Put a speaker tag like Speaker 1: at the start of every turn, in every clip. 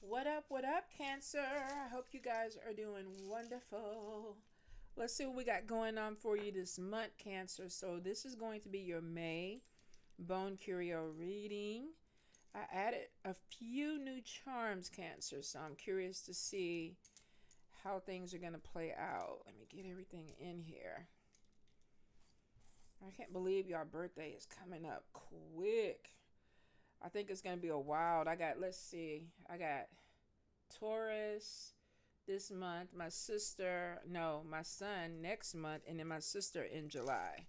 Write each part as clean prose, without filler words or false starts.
Speaker 1: What up, Cancer? I hope you guys are doing wonderful. Let's see what we got going on for you this month, Cancer. So, this is going to be your May Bone Curio reading. I added a few new charms, Cancer, so I'm curious to see how things are going to play out. Let me get everything in here. I can't believe y'all birthday is coming up quick. I think it's going to be a wild. Let's see, I got Taurus this month, my son next month, and then my sister in July.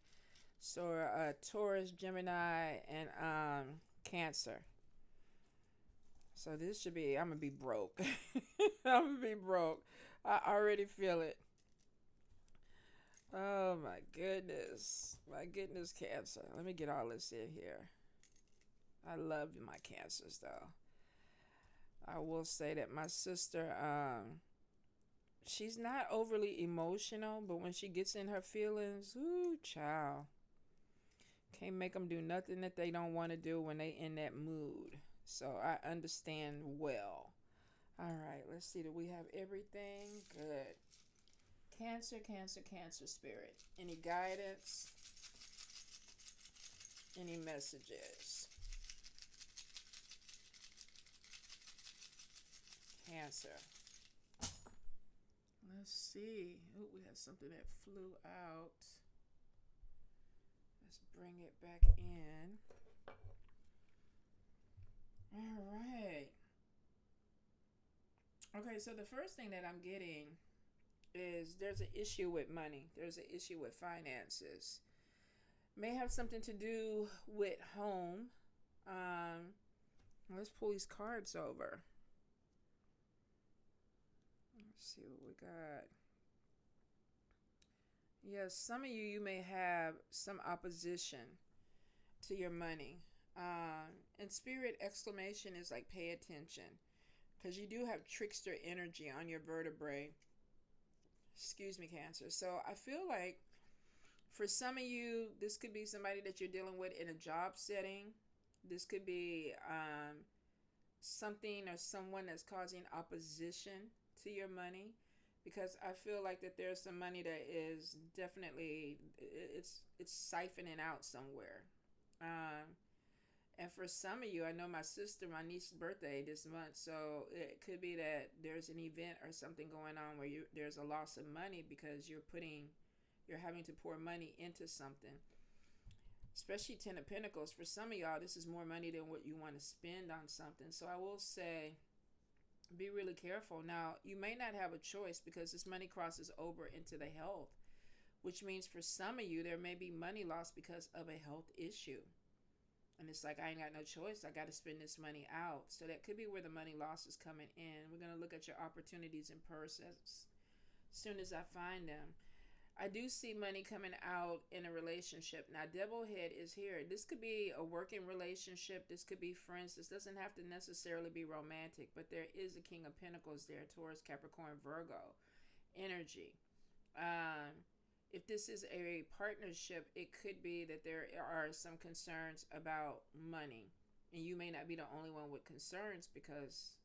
Speaker 1: So Taurus, Gemini, and Cancer. So this should be, I'm gonna be broke. I'm gonna be broke. I already feel it. Oh my goodness. My goodness, Cancer. Let me get all this in here. I love my Cancers though. I will say that my sister, she's not overly emotional, but when she gets in her feelings, ooh, child, can't make them do nothing that they don't want to do when they in that mood. So I understand well. All right, let's see. Do we have everything? Good. Cancer, Cancer, Cancer spirit. Any guidance? Any messages? Cancer. Let's see. Ooh, we had something that flew out. Let's bring it back in. All right. Okay, so the first thing that I'm getting is there's an issue with money. There's an issue with finances. May have something to do with home. Let's pull these cards over. Let's see what we got. Yes, some of you may have some opposition to your money. And spirit exclamation is like pay attention. Because you do have trickster energy on your vertebrae. Excuse me, Cancer. So I feel like for some of you, this could be somebody that you're dealing with in a job setting. This could be something or someone that's causing opposition to your money, because I feel like that there's some money that is definitely it's siphoning out somewhere. And for some of you, I know my niece's birthday this month, so it could be that there's an event or something going on where there's a loss of money because you're having to pour money into something. Especially Ten of Pentacles. For some of y'all, this is more money than what you want to spend on something. So I will say, be really careful. Now, you may not have a choice because this money crosses over into the health, which means for some of you, there may be money lost because of a health issue. And it's like, I ain't got no choice. I got to spend this money out. So that could be where the money loss is coming in. We're going to look at your opportunities in person as soon as I find them. I do see money coming out in a relationship. Now, Devilhead is here. This could be a working relationship. This could be friends. This doesn't have to necessarily be romantic, but there is a King of Pentacles there, Taurus, Capricorn, Virgo energy. If this is a partnership, it could be that there are some concerns about money. And you may not be the only one with concerns because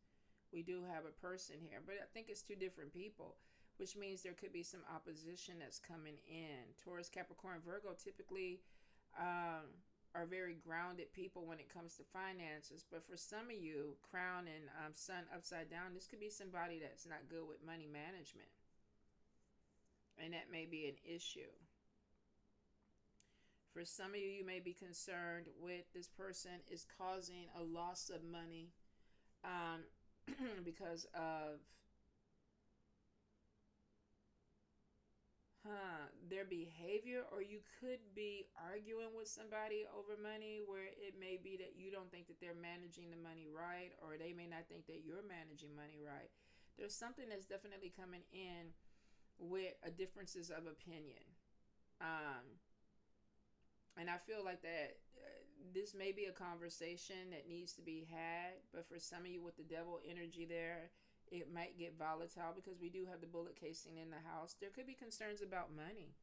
Speaker 1: we do have a person here. But I think it's two different people, which means there could be some opposition that's coming in. Taurus, Capricorn, Virgo typically are very grounded people when it comes to finances. But for some of you, Crown and Sun upside down, this could be somebody that's not good with money management. And that may be an issue. For some of you, you may be concerned with this person is causing a loss of money because of their behavior, or you could be arguing with somebody over money where it may be that you don't think that they're managing the money right, or they may not think that you're managing money right. There's something that's definitely coming in with a differences of opinion. And I feel like that this may be a conversation that needs to be had, but for some of you with the devil energy there, it might get volatile because we do have the bullet casing in the house. There could be concerns about money.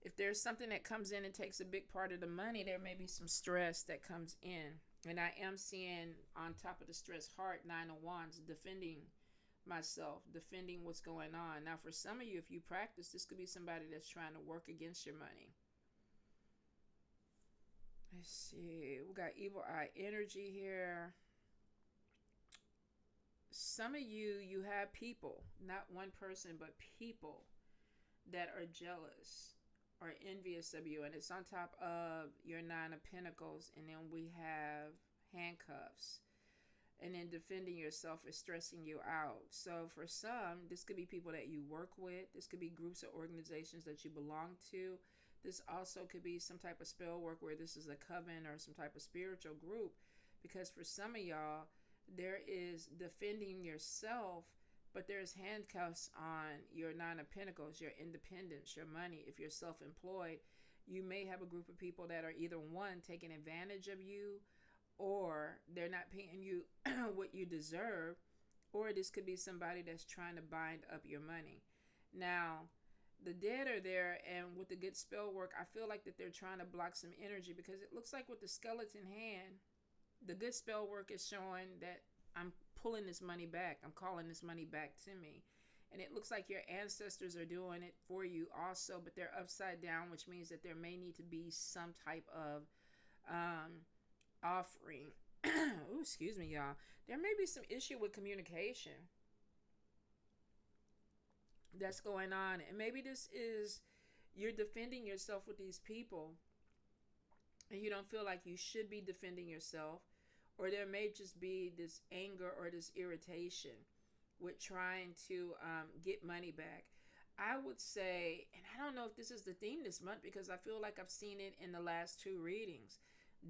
Speaker 1: If there's something that comes in and takes a big part of the money, there may be some stress that comes in. And I am seeing on top of the stress heart, 9 of Wands, defending myself, defending what's going on. Now, for some of you, if you practice, this could be somebody that's trying to work against your money. Let's see. We got evil eye energy here. Some of you, you have people, not one person, but people that are jealous or envious of you. And it's on top of your 9 of Pentacles. And then we have handcuffs. And then defending yourself is stressing you out. So for some, this could be people that you work with. This could be groups or organizations that you belong to. This also could be some type of spell work where this is a coven or some type of spiritual group. Because for some of y'all, there is defending yourself, but there's handcuffs on your 9 of Pentacles, your independence, your money. If you're self-employed, you may have a group of people that are either one, taking advantage of you, or they're not paying you what you deserve, or this could be somebody that's trying to bind up your money. Now, the dead are there, and with the good spell work, I feel like that they're trying to block some energy, because it looks like with the skeleton hand, the good spell work is showing that I'm pulling this money back. I'm calling this money back to me. And it looks like your ancestors are doing it for you also, but they're upside down, which means that there may need to be some type of offering. Ooh, excuse me, y'all. There may be some issue with communication that's going on. And maybe this is you're defending yourself with these people and you don't feel like you should be defending yourself, or there may just be this anger or this irritation with trying to get money back. I would say, and I don't know if this is the theme this month, because I feel like I've seen it in the last 2 readings.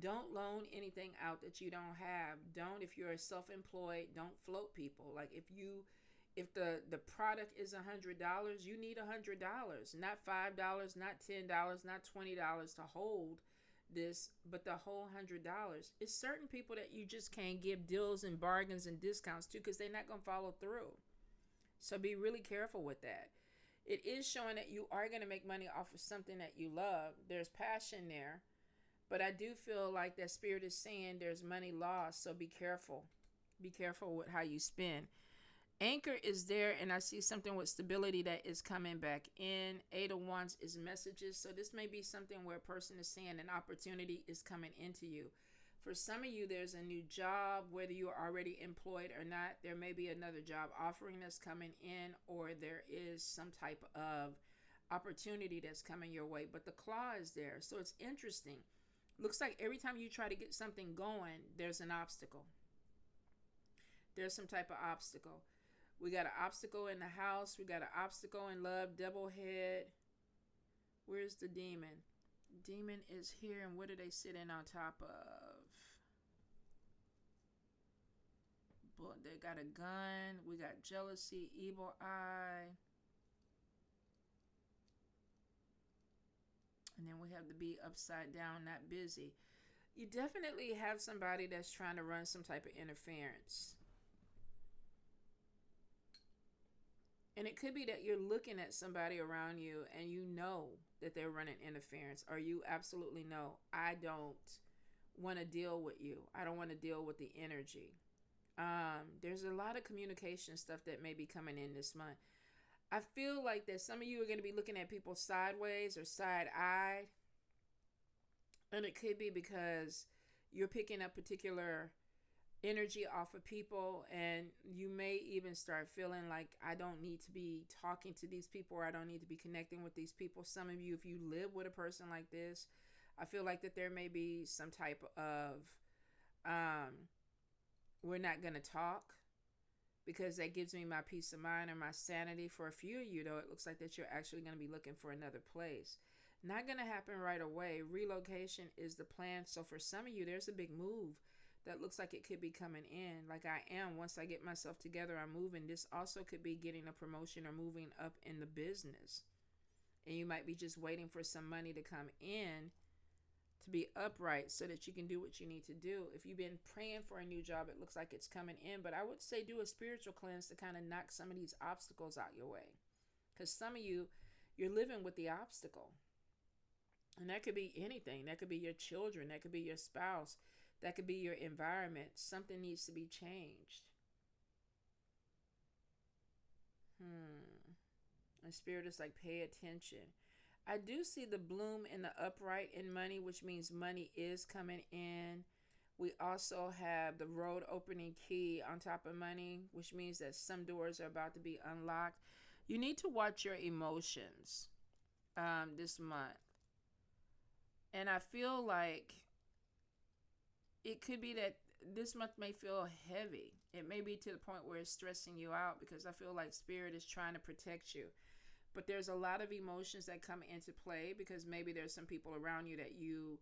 Speaker 1: Don't loan anything out that you don't have. Don't, if you're self-employed, don't float people. Like if the product is $100, you need $100, not $5, not $10, not $20 to hold this, but the whole $100. It's certain people that you just can't give deals and bargains and discounts to, because they're not going to follow through. So be really careful with that. It is showing that you are going to make money off of something that you love. There's passion there, but I do feel like that spirit is saying there's money lost. So be careful. Be careful with how you spend. Anchor is there, and I see something with stability that is coming back in. 8 of Wands is messages. So this may be something where a person is saying an opportunity is coming into you. For some of you, there's a new job, whether you are already employed or not. There may be another job offering that's coming in, or there is some type of opportunity that's coming your way. But the claw is there. So it's interesting. Looks like every time you try to get something going, there's an obstacle. There's some type of obstacle. We got an obstacle in the house. We got an obstacle in love. Double head. Where's the demon? Demon is here, and what are they sitting on top of? But they got a gun. We got jealousy, evil eye. And then we have the bee upside down, not busy. You definitely have somebody that's trying to run some type of interference. And it could be that you're looking at somebody around you and you know that they're running interference, or you absolutely know, I don't want to deal with you. I don't want to deal with the energy. There's a lot of communication stuff that may be coming in this month. I feel like that some of you are going to be looking at people sideways or side-eyed. And it could be because you're picking up particular energy off of people, and you may even start feeling like, I don't need to be talking to these people, or I don't need to be connecting with these people. Some of you, if you live with a person like this, I feel like that there may be some type of we're not going to talk, because that gives me my peace of mind or my sanity. For a few of you, though, it looks like that you're actually going to be looking for another place. Not going to happen right away. Relocation is the plan. So for some of you, there's a big move that looks like it could be coming in. Like I am, once I get myself together, I'm moving. This also could be getting a promotion or moving up in the business. And you might be just waiting for some money to come in to be upright so that you can do what you need to do. If you've been praying for a new job, it looks like it's coming in. But I would say do a spiritual cleanse to kind of knock some of these obstacles out your way. Because some of you, you're living with the obstacle. And that could be anything. That could be your children. That could be your spouse. That could be your environment. Something needs to be changed. And spirit is like, pay attention. I do see the bloom in the upright in money, which means money is coming in. We also have the road opening key on top of money, which means that some doors are about to be unlocked. You need to watch your emotions this month. And I feel like it could be that this month may feel heavy. It may be to the point where it's stressing you out, because I feel like spirit is trying to protect you. But there's a lot of emotions that come into play, because maybe there's some people around you that you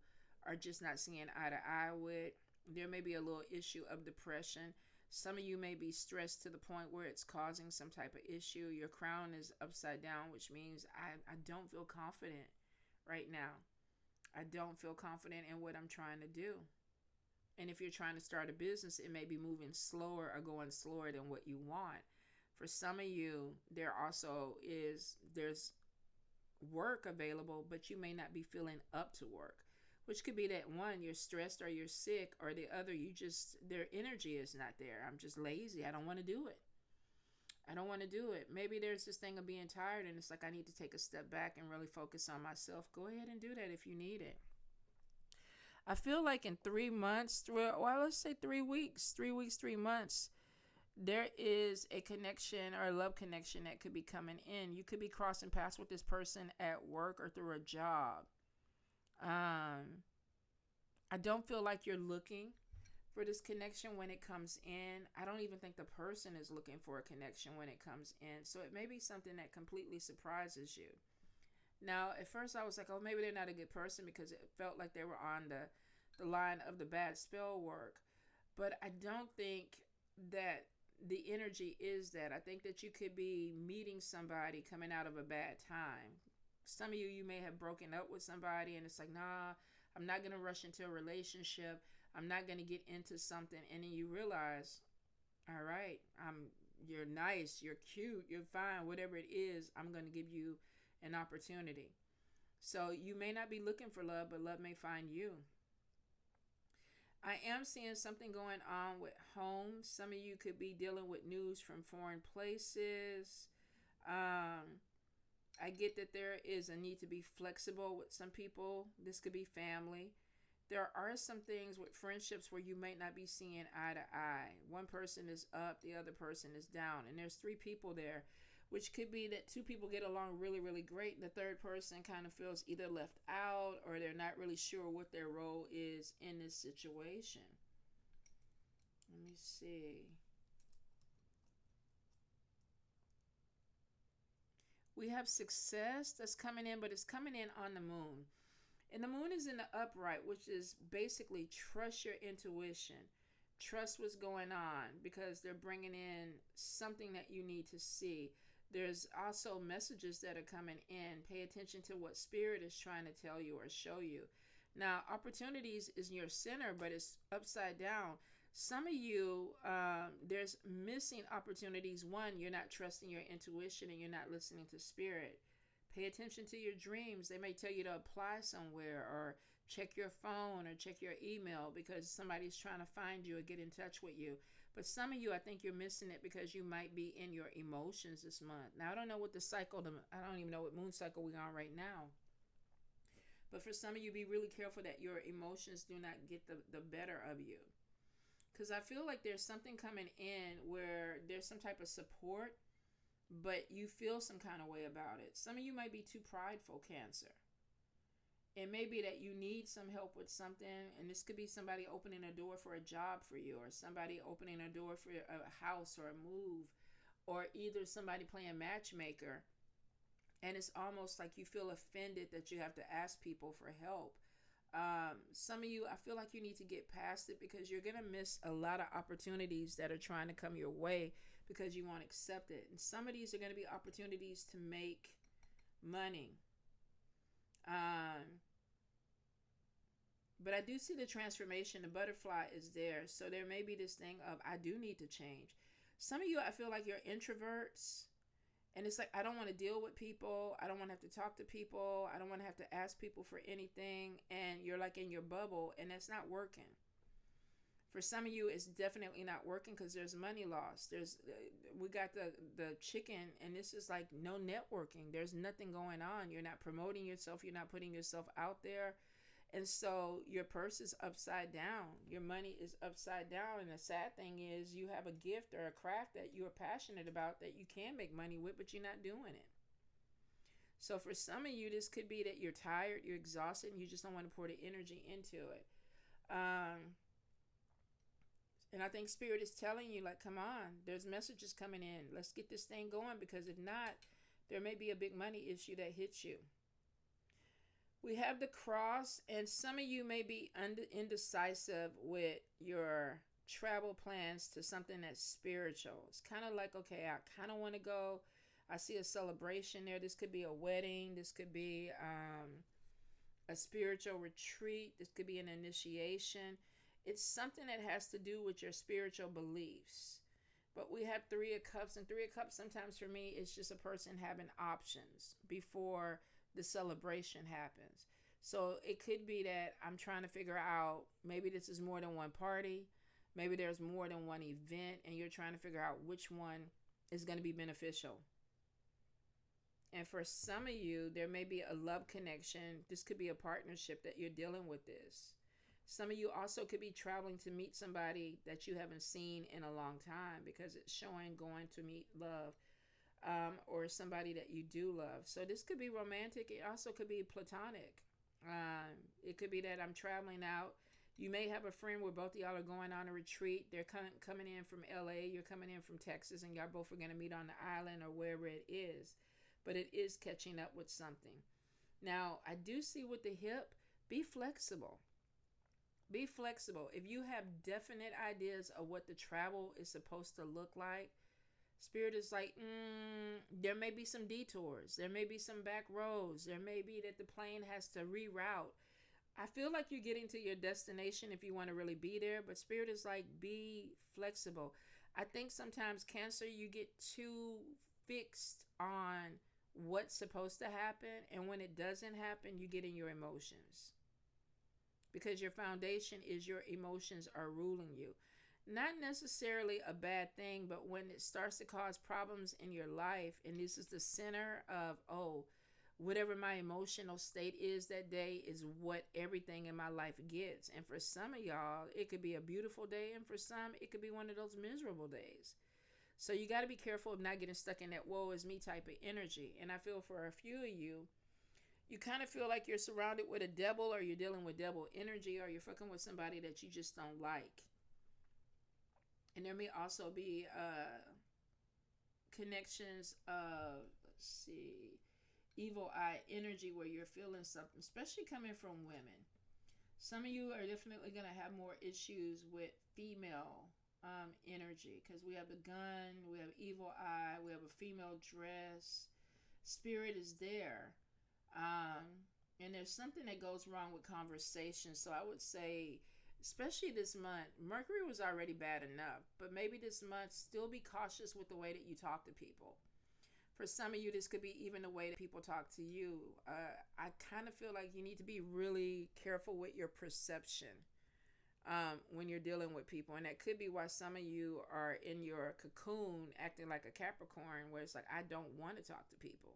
Speaker 1: are just not seeing eye to eye with. There may be a little issue of depression. Some of you may be stressed to the point where it's causing some type of issue. Your crown is upside down, which means I don't feel confident right now. I don't feel confident in what I'm trying to do. And if you're trying to start a business, it may be moving slower or going slower than what you want. For some of you, there's work available, but you may not be feeling up to work, which could be that one, you're stressed or you're sick, or the other, their energy is not there. I'm just lazy. I don't want to do it. Maybe there's this thing of being tired, and it's like, I need to take a step back and really focus on myself. Go ahead and do that if you need it. I feel like in 3 months, let's say 3 weeks, 3 months, there is a connection or a love connection that could be coming in. You could be crossing paths with this person at work or through a job. I don't feel like you're looking for this connection when it comes in. I don't even think the person is looking for a connection when it comes in. So it may be something that completely surprises you. Now, at first I was like, oh, maybe they're not a good person, because it felt like they were on the line of the bad spell work. But I don't think that the energy is that. I think that you could be meeting somebody coming out of a bad time. Some of you may have broken up with somebody, and it's like, nah, I'm not going to rush into a relationship. I'm not going to get into something. And then you realize, all right, you're nice, you're cute, you're fine, whatever it is, I'm going to give you an opportunity. So you may not be looking for love, but love may find you. I am seeing something going on with home. Some of you could be dealing with news from foreign places. I get that there is a need to be flexible with some people. This could be family. There are some things with friendships where you might not be seeing eye to eye. One person is up, the other person is down, and there's 3 people there, which could be that 2 people get along really, really great. The third person kind of feels either left out, or they're not really sure what their role is in this situation. Let me see. We have success that's coming in, but it's coming in on the moon. And the moon is in the upright, which is basically trust your intuition. Trust what's going on, because they're bringing in something that you need to see. There's also messages that are coming in. Pay attention to what spirit is trying to tell you or show you. Now, opportunities is in your center, but it's upside down. Some of you, there's missing opportunities. One, you're not trusting your intuition and you're not listening to spirit. Pay attention to your dreams. They may tell you to apply somewhere, or check your phone, or check your email, because somebody's trying to find you or get in touch with you. But some of you, I think you're missing it because you might be in your emotions this month. Now, I don't know what I don't even know what moon cycle we're on right now. But for some of you, be really careful that your emotions do not get the better of you. Because I feel like there's something coming in where there's some type of support, but you feel some kind of way about it. Some of you might be too prideful, Cancer. It may be that you need some help with something, and this could be somebody opening a door for a job for you, or somebody opening a door for a house or a move, or either somebody playing matchmaker, and it's almost like you feel offended that you have to ask people for help. Some of you, I feel like you need to get past it, because you're going to miss a lot of opportunities that are trying to come your way because you won't accept it. And some of these are going to be opportunities to make money. But I do see the transformation. The butterfly is there. So there may be this thing of, I do need to change. Some of you, I feel like you're introverts. And it's like, I don't want to deal with people. I don't want to have to talk to people. I don't want to have to ask people for anything. And you're like in your bubble, and that's not working. For some of you, it's definitely not working because there's money lost. We got the chicken, and this is like no networking. There's nothing going on. You're not promoting yourself. You're not putting yourself out there. And so your purse is upside down. Your money is upside down. And the sad thing is you have a gift or a craft that you're passionate about that you can make money with, but you're not doing it. So for some of you, this could be that you're tired, you're exhausted, and you just don't want to pour the energy into it. And I think Spirit is telling you, like, come on, there's messages coming in. Let's get this thing going, because if not, there may be a big money issue that hits you. We have the cross, and some of you may be indecisive with your travel plans to something that's spiritual. It's kind of like, okay, I kind of want to go. I see a celebration there. This could be a wedding. This could be a spiritual retreat. This could be an initiation. It's something that has to do with your spiritual beliefs. But we have Three of Cups, and Three of Cups sometimes for me is just a person having options before the celebration happens. So it could be that I'm trying to figure out, maybe this is more than one party. Maybe there's more than one event, and you're trying to figure out which one is going to be beneficial. And for some of you, there may be a love connection. This could be a partnership that you're dealing with this. Some of you also could be traveling to meet somebody that you haven't seen in a long time, because it's showing going to meet love, or somebody that you do love. So this could be romantic. It also could be platonic. It could be that I'm traveling out. You may have a friend where both of y'all are going on a retreat. They're coming in from LA. You're coming in from Texas, and y'all both are going to meet on the island or wherever it is. But it is catching up with something. Now, I do see with the hip, be flexible. Be flexible. If you have definite ideas of what the travel is supposed to look like, Spirit is like, there may be some detours. There may be some back roads. There may be that the plane has to reroute. I feel like you're getting to your destination if you want to really be there, but Spirit is like, be flexible. I think sometimes Cancer, you get too fixed on what's supposed to happen, and when it doesn't happen, you get in your emotions, because your foundation is your emotions are ruling you. Not necessarily a bad thing, but when it starts to cause problems in your life, and this is the center of, whatever my emotional state is that day is what everything in my life gets. And for some of y'all, it could be a beautiful day, and for some, it could be one of those miserable days. So you got to be careful of not getting stuck in that woe is me type of energy. And I feel for a few of you, you kind of feel like you're surrounded with a devil, or you're dealing with devil energy, or you're fucking with somebody that you just don't like. And there may also be connections of, evil eye energy, where you're feeling something, especially coming from women. Some of you are definitely going to have more issues with female energy, because we have the gun, we have evil eye, we have a female dress. Spirit is there. And there's something that goes wrong with conversation. So I would say, especially this month, Mercury was already bad enough, but maybe this month, still be cautious with the way that you talk to people. For some of you, this could be even the way that people talk to you. I kind of feel like you need to be really careful with your perception when you're dealing with people. And that could be why some of you are in your cocoon acting like a Capricorn, where it's like, I don't want to talk to people.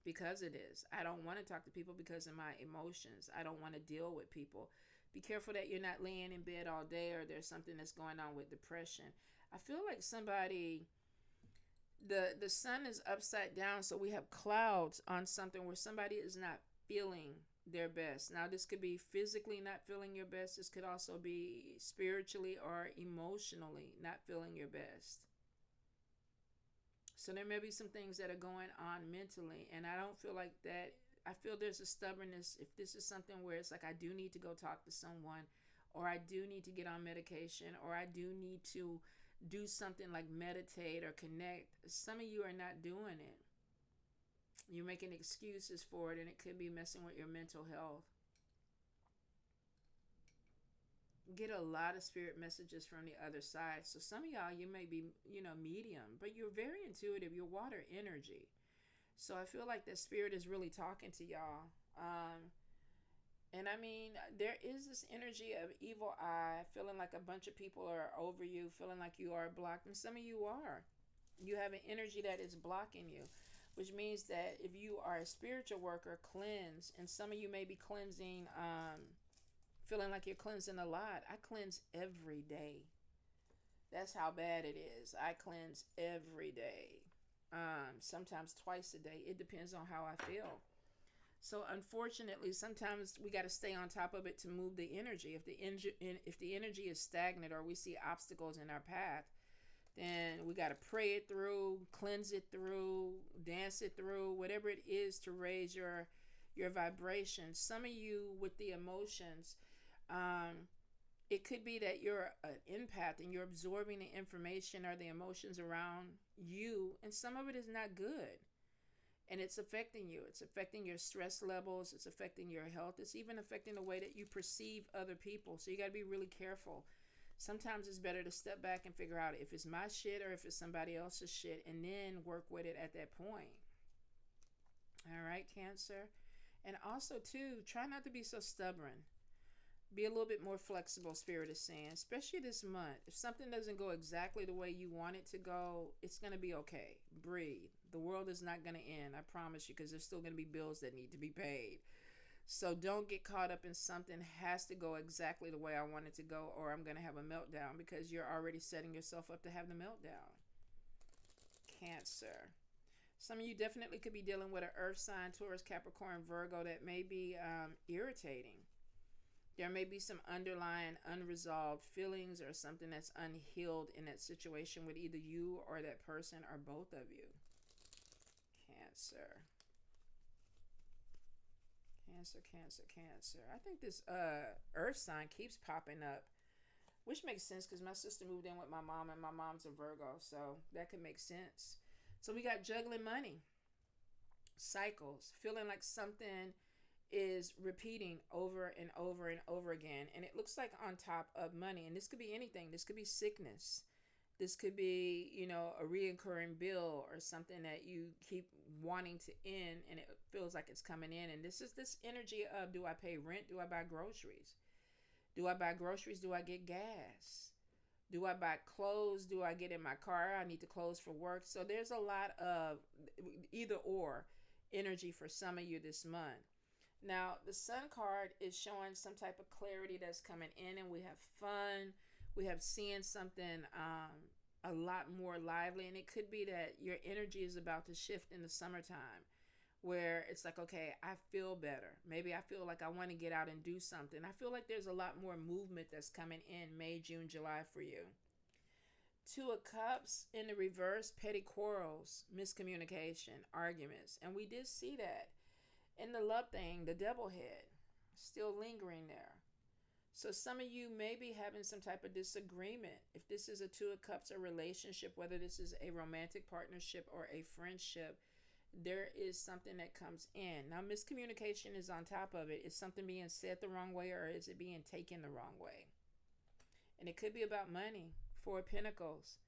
Speaker 1: Because it is. I don't want to talk to people because of my emotions. I don't want to deal with people. Be careful that you're not laying in bed all day, or there's something that's going on with depression. I feel like somebody, the sun is upside down, so we have clouds on something where somebody is not feeling their best. Now, this could be physically not feeling your best. This could also be spiritually or emotionally not feeling your best. So there may be some things that are going on mentally, and I don't feel like that. I feel there's a stubbornness. If this is something where it's like, I do need to go talk to someone, or I do need to get on medication, or I do need to do something like meditate or connect, some of you are not doing it. You're making excuses for it, and it could be messing with your mental health. Get a lot of spirit messages from the other side. So some of y'all, you may be, medium, but you're very intuitive. You're water energy. So I feel like the spirit is really talking to y'all. And I mean, there is this energy of evil eye, feeling like a bunch of people are over you, feeling like you are blocked. And some of you are. You have an energy that is blocking you, which means that if you are a spiritual worker, cleanse. And some of you may be cleansing, feeling like you're cleansing a lot. I cleanse every day. That's how bad it is. I cleanse every day. Sometimes twice a day. It depends on how I feel. So unfortunately, sometimes we got to stay on top of it to move the energy. If the energy is stagnant or we see obstacles in our path, then we got to pray it through, cleanse it through, dance it through, whatever it is to raise your vibration. Some of you with the emotions, it could be that you're an empath and you're absorbing the information or the emotions around you, and some of it is not good. And it's affecting you. It's affecting your stress levels. It's affecting your health. It's even affecting the way that you perceive other people. So you got to be really careful. Sometimes it's better to step back and figure out if it's my shit or if it's somebody else's shit, and then work with it at that point. All right, Cancer. And also, too, try not to be so stubborn. Be a little bit more flexible, Spirit is saying, especially this month. If something doesn't go exactly the way you want it to go, it's going to be okay. Breathe. The world is not going to end, I promise you, because there's still going to be bills that need to be paid. So don't get caught up in something has to go exactly the way I want it to go, or I'm going to have a meltdown, because you're already setting yourself up to have the meltdown. Cancer. Some of you definitely could be dealing with an earth sign, Taurus, Capricorn, Virgo, that may be irritating. There may be some underlying unresolved feelings or something that's unhealed in that situation with either you or that person or both of you. Cancer. Cancer. I think this earth sign keeps popping up, which makes sense because my sister moved in with my mom and my mom's a Virgo, so that could make sense. So we got juggling money, cycles, feeling like something is repeating over and over and over again, and it looks like on top of money. And this could be anything. This could be sickness. This could be, a reoccurring bill or something that you keep wanting to end, and it feels like it's coming in. And this is this energy of, do I pay rent? Do I buy groceries? Do I buy groceries? Do I get gas? Do I buy clothes? Do I get in my car? I need to clothes for work. So there's a lot of either or energy for some of you this month. Now, the Sun card is showing some type of clarity that's coming in, and we have fun. We have seeing something a lot more lively, and it could be that your energy is about to shift in the summertime, where it's like, okay, I feel better. Maybe I feel like I want to get out and do something. I feel like there's a lot more movement that's coming in May, June, July for you. Two of Cups in the reverse, petty quarrels, miscommunication, arguments. And we did see that. In the love thing, the devil head, still lingering there. So some of you may be having some type of disagreement. If this is a Two of Cups, a relationship, whether this is a romantic partnership or a friendship, there is something that comes in. Now, miscommunication is on top of it. Is something being said the wrong way, or is it being taken the wrong way? And it could be about money. Four of Pentacles,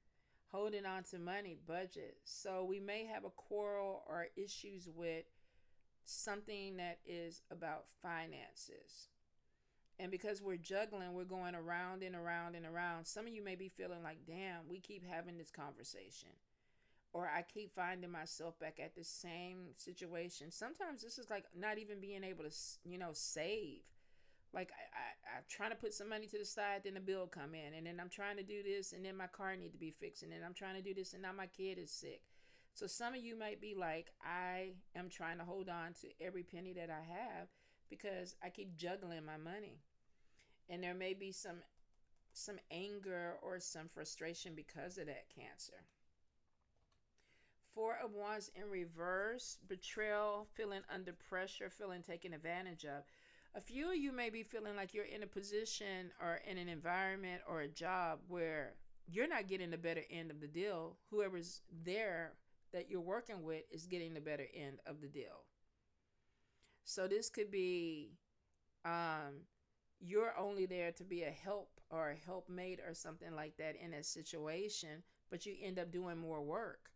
Speaker 1: holding on to money, budget. So we may have a quarrel or issues with something that is about finances. And because we're juggling, we're going around and around and around. Some of you may be feeling like, damn, we keep having this conversation. Or I keep finding myself back at the same situation. Sometimes this is like not even being able to, save. Like I'm trying to put some money to the side, then the bill come in. And then I'm trying to do this, and then my car need to be fixed. And then I'm trying to do this, and now my kid is sick. So some of you might be like, I am trying to hold on to every penny that I have because I keep juggling my money. And there may be some anger or some frustration because of that, Cancer. Four of Wands in reverse, betrayal, feeling under pressure, feeling taken advantage of. A few of you may be feeling like you're in a position or in an environment or a job where you're not getting the better end of the deal. Whoever's there that you're working with is getting the better end of the deal. So this could be you're only there to be a help or a helpmate or something like that in a situation, but you end up doing more work.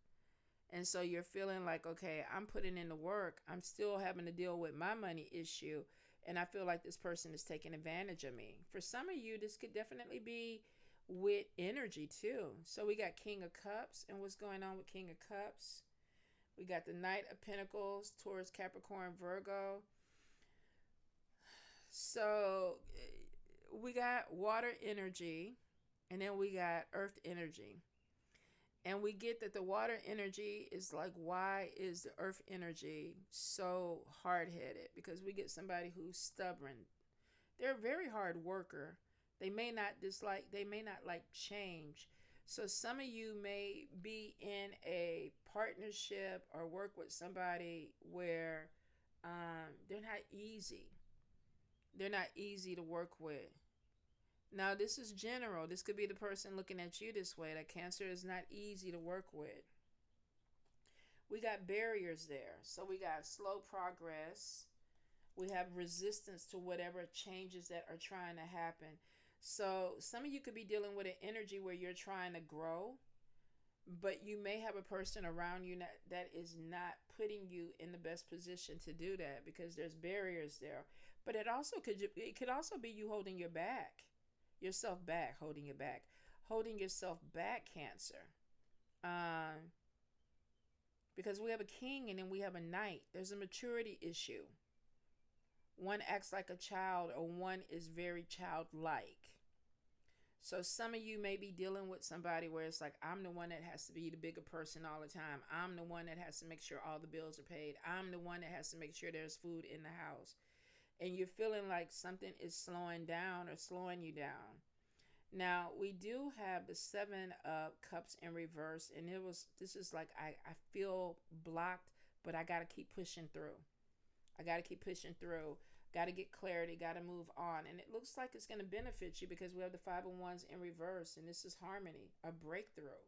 Speaker 1: And so you're feeling like, okay, I'm putting in the work. I'm still having to deal with my money issue And I feel like this person is taking advantage of me. For some of you, this could definitely be with energy too. So we got King of Cups, and what's going on with King of Cups? We got the Knight of Pentacles, Taurus, Capricorn, Virgo. So we got water energy, and then we got earth energy. And we get that the water energy is like, why is the earth energy so hard-headed? Because we get somebody who's stubborn. They're a very hard worker. They may not like change. So some of you may be in a partnership or work with somebody where they're not easy. They're not easy to work with. Now, this is general. This could be the person looking at you this way, that Cancer is not easy to work with. We got barriers there. So we got slow progress. We have resistance to whatever changes that are trying to happen. So some of you could be dealing with an energy where you're trying to grow, but you may have a person around you that is not putting you in the best position to do that, because there's barriers there. But it could also be you holding yourself back, holding yourself back, Cancer. Because we have a king and then we have a knight. There's a maturity issue. One acts like a child, or one is very childlike. So some of you may be dealing with somebody where it's like, I'm the one that has to be the bigger person all the time. I'm the one that has to make sure all the bills are paid. I'm the one that has to make sure there's food in the house. And you're feeling like something is slowing down or slowing you down. Now, we do have the Seven of Cups in reverse. And this is like, I feel blocked, but I got to keep pushing through. Got to get clarity, got to move on. And it looks like it's going to benefit you, because we have the Five of Wands in reverse. And this is harmony, a breakthrough,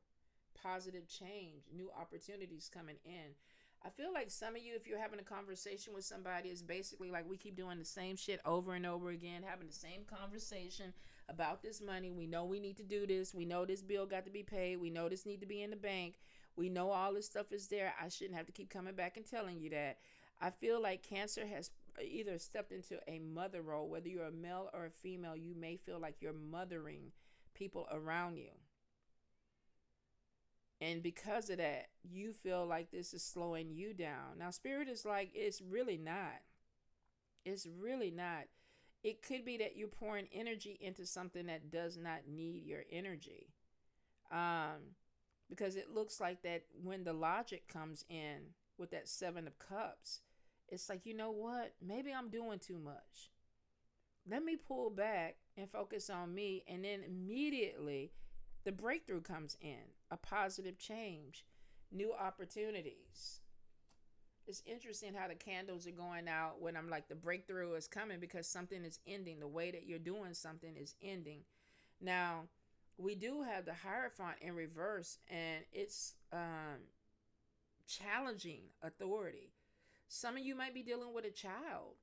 Speaker 1: positive change, new opportunities coming in. I feel like some of you, if you're having a conversation with somebody, is basically like, we keep doing the same shit over and over again, having the same conversation about this money. We know we need to do this. We know this bill got to be paid. We know this need to be in the bank. We know all this stuff is there. I shouldn't have to keep coming back and telling you that. I feel like Cancer has either stepped into a mother role. Whether you're a male or a female, you may feel like you're mothering people around you. And because of that, you feel like this is slowing you down. Now, Spirit is like, it's really not. It's really not. It could be that you're pouring energy into something that does not need your energy. Because it looks like that when the logic comes in with that Seven of Cups, it's like, you know what? Maybe I'm doing too much. Let me pull back and focus on me. And then immediately the breakthrough comes in, a positive change, new opportunities. It's interesting how the candles are going out when I'm like, the breakthrough is coming, because something is ending. The way that you're doing something is ending. Now, we do have the Hierophant in reverse, and it's challenging authority. Some of you might be dealing with a child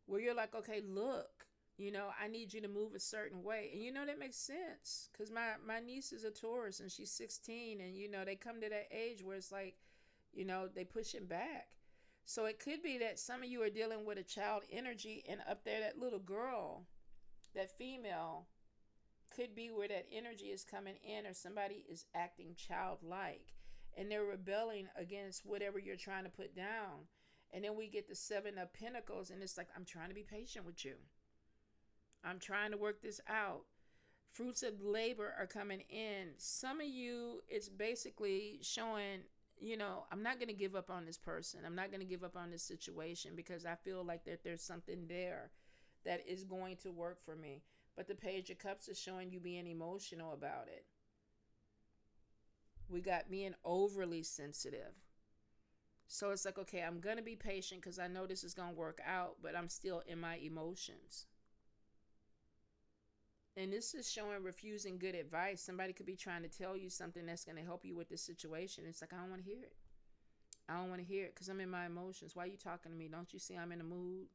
Speaker 1: where you're like, okay, look, I need you to move a certain way. And that makes sense, because my niece is a Taurus and she's 16, and they come to that age where it's like, they pushing back. So it could be that some of you are dealing with a child energy, and up there, that little girl, that female, could be where that energy is coming in, or somebody is acting childlike and they're rebelling against whatever you're trying to put down. And then we get the Seven of Pentacles, and it's like, I'm trying to be patient with you. I'm trying to work this out. Fruits of labor are coming in. Some of you, it's basically showing, I'm not going to give up on this person. I'm not going to give up on this situation, because I feel like that there's something there that is going to work for me. But the Page of Cups is showing you being emotional about it. We got being overly sensitive. So it's like, okay, I'm going to be patient because I know this is going to work out, but I'm still in my emotions. And this is showing refusing good advice. Somebody could be trying to tell you something that's going to help you with this situation. It's like, I don't want to hear it. I don't want to hear it because I'm in my emotions. Why are you talking to me? Don't you see I'm in the mood?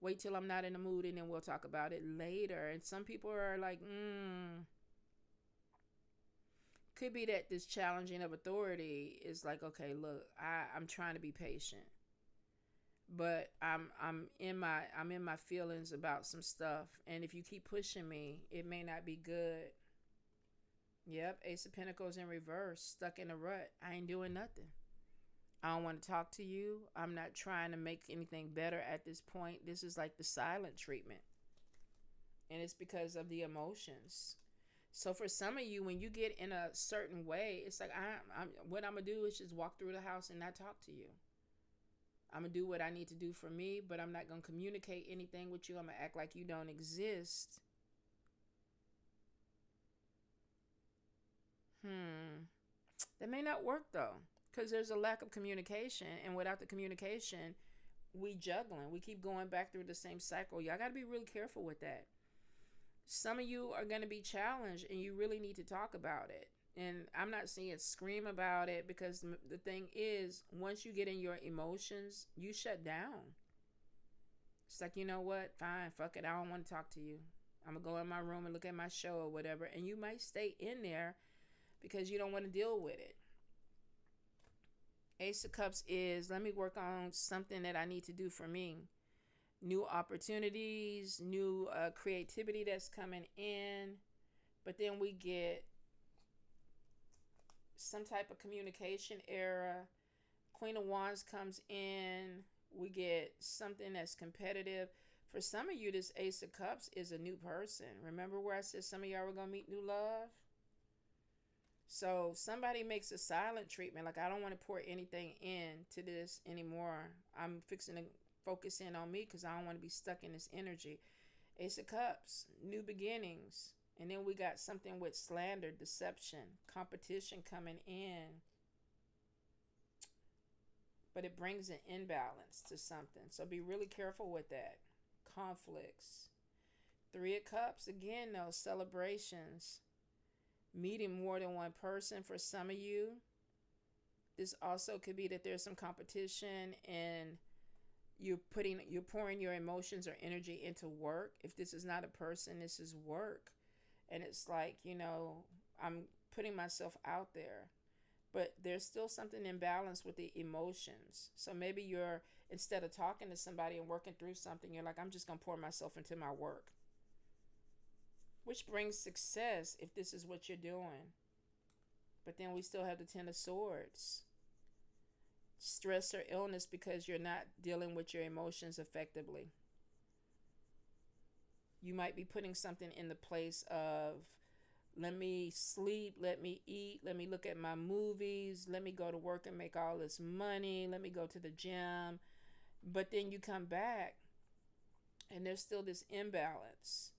Speaker 1: Wait till I'm not in the mood, and then we'll talk about it later. And some people are like, Could be that this challenging of authority is like, okay, look, I'm trying to be patient. but I'm in my feelings about some stuff, and if you keep pushing me, it may not be good. Yep, Ace of Pentacles in reverse, stuck in a rut. I ain't doing nothing. I don't want to talk to you. I'm not trying to make anything better at this point. This is like the silent treatment. And it's because of the emotions. So for some of you, when you get in a certain way, it's like what I'm gonna do is just walk through the house and not talk to you. I'm gonna do what I need to do for me, but I'm not gonna communicate anything with you. I'm gonna act like you don't exist. That may not work though, because there's a lack of communication, and without the communication, we juggling. We keep going back through the same cycle. Y'all gotta be really careful with that. Some of you are going to be challenged and you really need to talk about it. And I'm not saying scream about it, because the thing is, once you get in your emotions, you shut down. It's like, you know what? Fine, fuck it. I don't want to talk to you. I'm going to go in my room and look at my show or whatever. And you might stay in there because you don't want to deal with it. Ace of Cups is, let me work on something that I need to do for me. New opportunities, new creativity that's coming in. But then we get some type of communication error. Queen of Wands comes in. We get something that's competitive. For some of you, this Ace of Cups is a new person. Remember where I said some of y'all were going to meet new love? So somebody makes a silent treatment. Like, I don't want to pour anything into this anymore. I'm fixing to focus in on me because I don't want to be stuck in this energy. Ace of Cups, new beginnings. And then we got something with slander, deception, competition coming in. But it brings an imbalance to something. So be really careful with that. Conflicts. Three of Cups, again, those celebrations. Meeting more than one person for some of you. This also could be that there's some competition and you're pouring your emotions or energy into work. If this is not a person, this is work. And it's like, I'm putting myself out there. But there's still something imbalanced with the emotions. So maybe you're, instead of talking to somebody and working through something, you're like, I'm just going to pour myself into my work. Which brings success if this is what you're doing. But then we still have the Ten of Swords. Stress or illness because you're not dealing with your emotions effectively. You might be putting something in the place of, let me sleep, let me eat, let me look at my movies, let me go to work and make all this money, let me go to the gym. But then you come back and there's still this imbalance.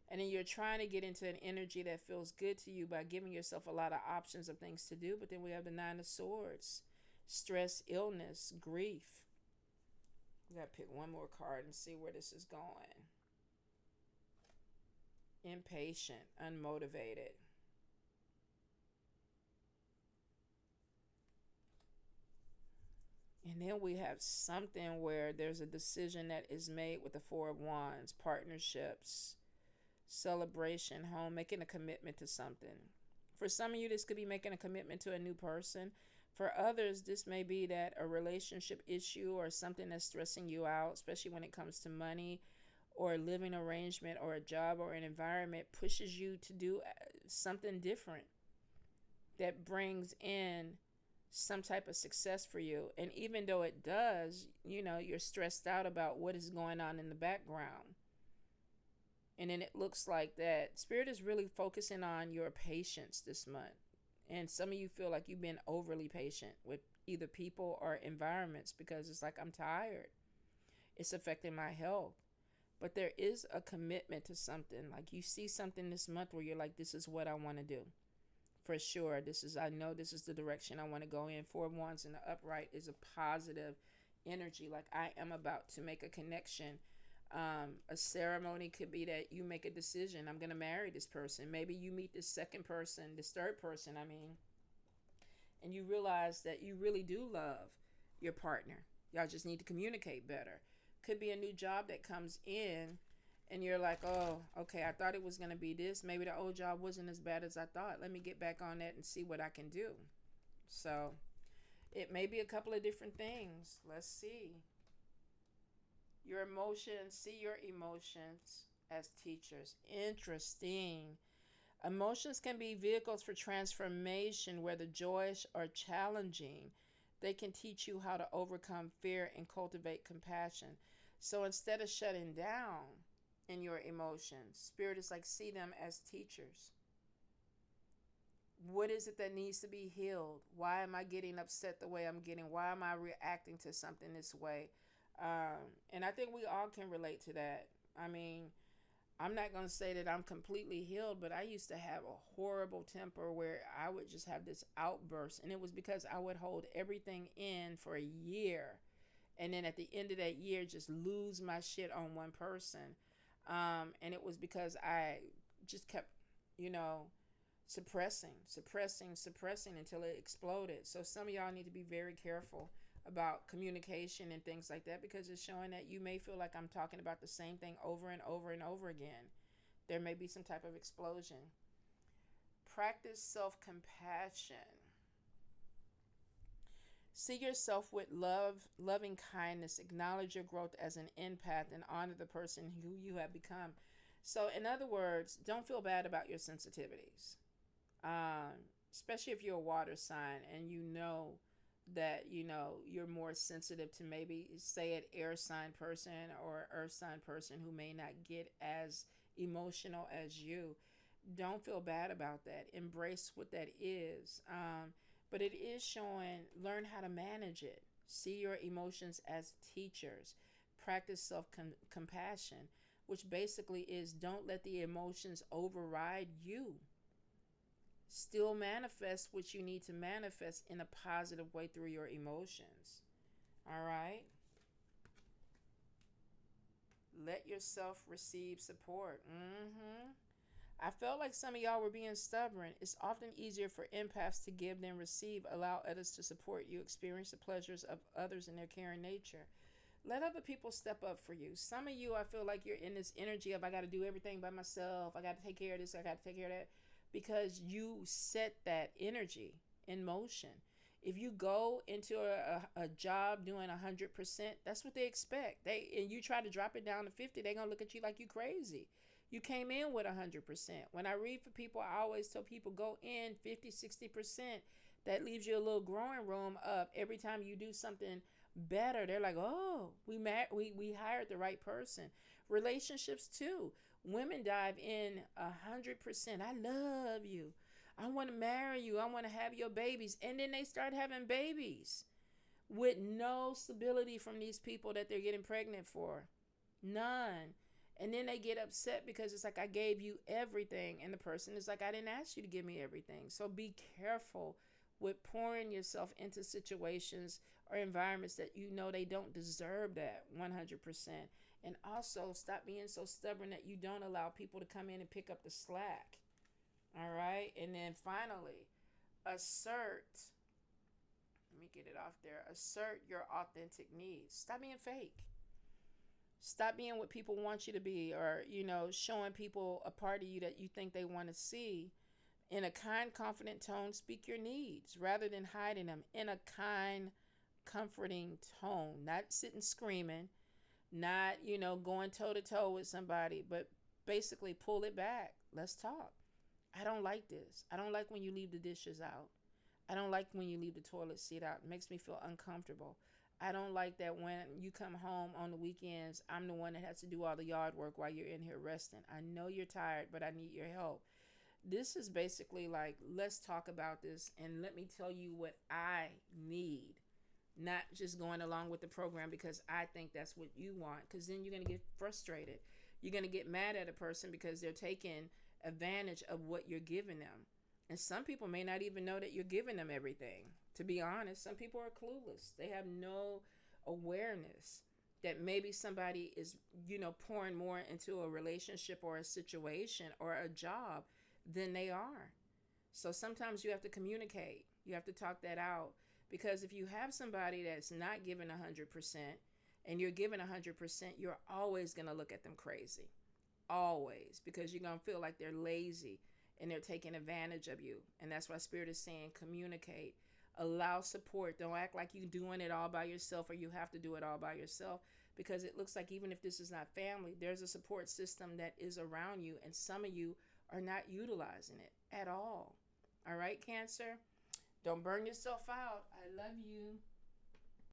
Speaker 1: And then you're trying to get into an energy that feels good to you by giving yourself a lot of options of things to do. But then we have the Nine of Swords. Stress, illness, grief. We got to pick one more card and see where this is going. Impatient, unmotivated. And then we have something where there's a decision that is made with the Four of Wands. Partnerships, celebration, home, making a commitment to something. For some of you, this could be making a commitment to a new person. For others, this may be that a relationship issue or something that's stressing you out, especially when it comes to money or a living arrangement or a job or an environment, pushes you to do something different that brings in some type of success for you. And even though it does, you're stressed out about what is going on in the background. And then it looks like that Spirit is really focusing on your patience this month. And some of you feel like you've been overly patient with either people or environments because it's like, I'm tired. It's affecting my health. But there is a commitment to something. Like, you see something this month where you're like, this is what I want to do. For sure. I know this is the direction I want to go in. Four of Wands in the upright is a positive energy. Like, I am about to make a connection. A ceremony could be that you make a decision. I'm going to marry this person. Maybe you meet this second person, this third person, and you realize that you really do love your partner. Y'all just need to communicate better. Could be a new job that comes in and you're like, oh, okay, I thought it was going to be this. Maybe the old job wasn't as bad as I thought. Let me get back on that and see what I can do. So it may be a couple of different things. Let's see. Your emotions, see your emotions as teachers. Interesting. Emotions can be vehicles for transformation, whether joyous or challenging. They can teach you how to overcome fear and cultivate compassion. So instead of shutting down in your emotions, Spirit is like, see them as teachers. What is it that needs to be healed? Why am I getting upset the way I'm getting? Why am I reacting to something this way? And I think we all can relate to that. I mean, I'm not going to say that I'm completely healed, but I used to have a horrible temper where I would just have this outburst. And it was because I would hold everything in for a year. And then at the end of that year, just lose my shit on one person. And it was because I just kept, you know, suppressing until it exploded. So some of y'all need to be very careful about communication and things like that, because it's showing that you may feel like I'm talking about the same thing over and over and over again. There may be some type of explosion. Practice self-compassion. See yourself with loving kindness. Acknowledge your growth as an empath and honor the person who you have become. So in other words, don't feel bad about your sensitivities. Especially if you're a water sign and you know that you're more sensitive to maybe say an air sign person or earth sign person who may not get as emotional as you. Don't feel bad about that. Embrace what that is. But it is showing, learn how to manage it. See your emotions as teachers. Practice self-compassion, which basically is don't let the emotions override you. Still manifest what you need to manifest in a positive way through your emotions. All right? Let yourself receive support. I felt like some of y'all were being stubborn. It's often easier for empaths to give than receive. Allow others to support you. Experience the pleasures of others in their caring nature. Let other people step up for you. Some of you, I feel like you're in this energy of I got to do everything by myself. I got to take care of this. I got to take care of that. Because you set that energy in motion. If you go into a job doing 100%, that's what they expect. And you try to drop it down to 50, they're going to look at you like you crazy. You came in with 100%. When I read for people, I always tell people go in 50, 60%. That leaves you a little growing room up. Every time you do something better, they're like, oh, we hired the right person. Relationships too. Women dive in 100%. I love you. I want to marry you. I want to have your babies. And then they start having babies with no stability from these people that they're getting pregnant for. None. And then they get upset because it's like, I gave you everything. And the person is like, I didn't ask you to give me everything. So be careful with pouring yourself into situations or environments that you know they don't deserve that 100%. And also stop being so stubborn that you don't allow people to come in and pick up the slack. All right. And then finally, assert. Let me get it off there. Assert your authentic needs. Stop being fake. Stop being what people want you to be, or, showing people a part of you that you think they want to see. In a kind, confident tone, speak your needs rather than hiding them. In a kind, comforting tone. Not sitting screaming. Not, going toe to toe with somebody, but basically pull it back. Let's talk. I don't like this. I don't like when you leave the dishes out. I don't like when you leave the toilet seat out. It makes me feel uncomfortable. I don't like that when you come home on the weekends, I'm the one that has to do all the yard work while you're in here resting. I know you're tired, but I need your help. This is basically like, let's talk about this and let me tell you what I need. Not just going along with the program because I think that's what you want. Because then you're going to get frustrated. You're going to get mad at a person because they're taking advantage of what you're giving them. And some people may not even know that you're giving them everything. To be honest, some people are clueless. They have no awareness that maybe somebody is, pouring more into a relationship or a situation or a job than they are. So sometimes you have to communicate. You have to talk that out. Because if you have somebody that's not giving 100% and you're giving 100%, you're always going to look at them crazy. Always. Because you're going to feel like they're lazy and they're taking advantage of you. And that's why Spirit is saying communicate. Allow support. Don't act like you're doing it all by yourself or you have to do it all by yourself. because it looks like even if this is not family, there's a support system that is around you, and some of you are not utilizing it at all. All right, Cancer? Don't burn yourself out. I love you.